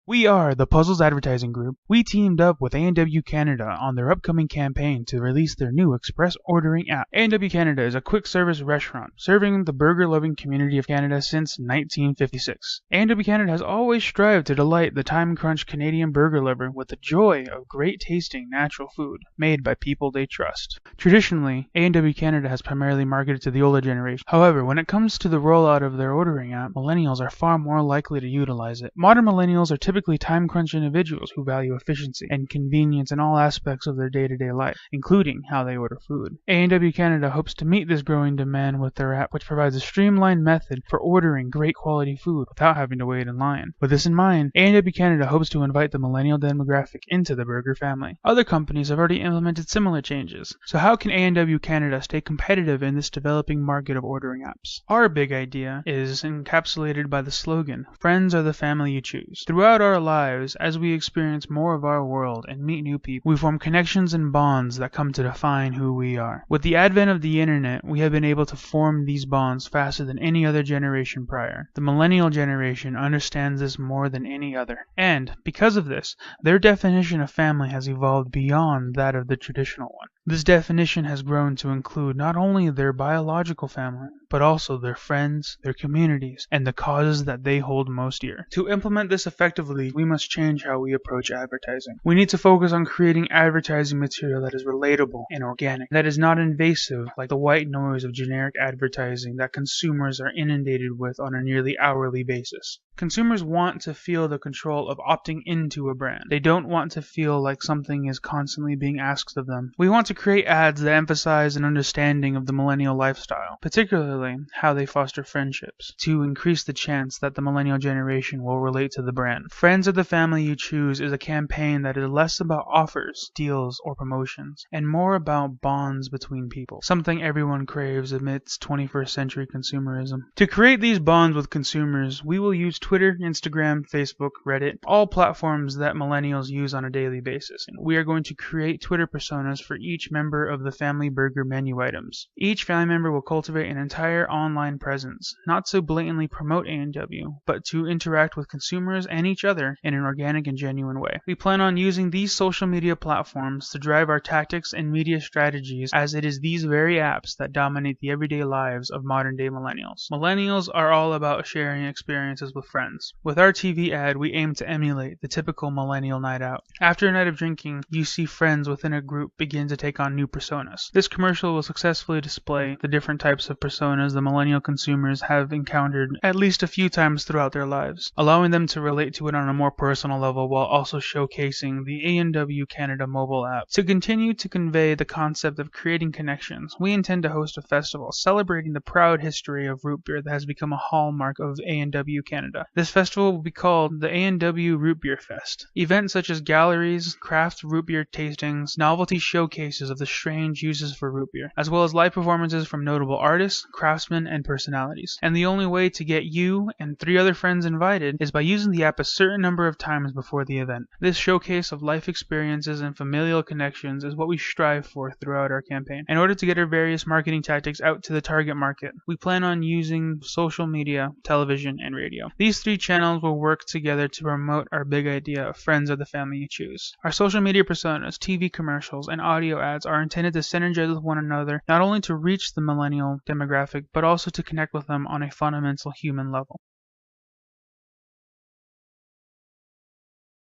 We are the Puzzles Advertising Group. We teamed up with A&W Canada on their upcoming campaign to release their new express ordering app. A&W Canada is a quick service restaurant serving the burger-loving community of Canada since 1956. A&W Canada has always strived to delight the time-crunched Canadian burger lover with the joy of great-tasting natural food made by people they trust. Traditionally, A&W Canada has primarily marketed to the older generation. However, when it comes to the rollout of their ordering app, millennials are far more likely to utilize it. Modern millennials are typically time-crunched individuals who value efficiency and convenience in all aspects of their day-to-day life, including how they order food. A&W Canada hopes to meet this growing demand with their app, which provides a streamlined method for ordering great quality food without having to wait in line. With this in mind, A&W Canada hopes to invite the millennial demographic into the burger family. Other companies have already implemented similar changes, so how can A&W Canada stay competitive in this developing market of ordering apps? Our big idea is encapsulated by the slogan, "Friends are the family you choose." Throughout our lives, as we experience more of our world and meet new people, we form connections and bonds that come to define who we are. With the advent of the internet, we have been able to form these bonds faster than any other generation prior. The millennial generation understands this more than any other, and, because of this, their definition of family has evolved beyond that of the traditional one. This definition has grown to include not only their biological family, but also their friends, their communities, and the causes that they hold most dear. To implement this effectively, we must change how we approach advertising. We need to focus on creating advertising material that is relatable and organic, that is not invasive like the white noise of generic advertising that consumers are inundated with on a nearly hourly basis. Consumers want to feel the control of opting into a brand. They don't want to feel like something is constantly being asked of them. We want to create ads that emphasize an understanding of the millennial lifestyle, particularly how they foster friendships, to increase the chance that the millennial generation will relate to the brand. Friends of the Family You Choose is a campaign that is less about offers, deals, or promotions, and more about bonds between people, something everyone craves amidst 21st century consumerism. To create these bonds with consumers, we will use Twitter, Instagram, Facebook, Reddit, all platforms that millennials use on a daily basis. We are going to create Twitter personas for each member of the family burger menu items. Each family member will cultivate an entire online presence, not to blatantly promote A&W, but to interact with consumers and each other in an organic and genuine way. We plan on using these social media platforms to drive our tactics and media strategies, as it is these very apps that dominate the everyday lives of modern-day millennials. Millennials are all about sharing experiences with friends. With our TV ad, we aim to emulate the typical millennial night out. After a night of drinking, you see friends within a group begin to take on new personas. This commercial will successfully display the different types of personas the millennial consumers have encountered at least a few times throughout their lives, allowing them to relate to it on a more personal level while also showcasing the A&W Canada mobile app. To continue to convey the concept of creating connections, we intend to host a festival celebrating the proud history of root beer that has become a hallmark of A&W Canada. This festival will be called the A&W Root Beer Fest. Events such as galleries, craft root beer tastings, novelty showcases of the strange uses for root beer, as well as live performances from notable artists, craftsmen, and personalities. And the only way to get you and 3 other friends invited is by using the app a certain number of times before the event. This showcase of life experiences and familial connections is what we strive for throughout our campaign. In order to get our various marketing tactics out to the target market, we plan on using social media, television, and radio. These 3 channels will work together to promote our big idea of Friends of the Family You Choose. Our social media personas, TV commercials, and audio ads are intended to synergize with one another, not only to reach the millennial demographic, but also to connect with them on a fundamental human level.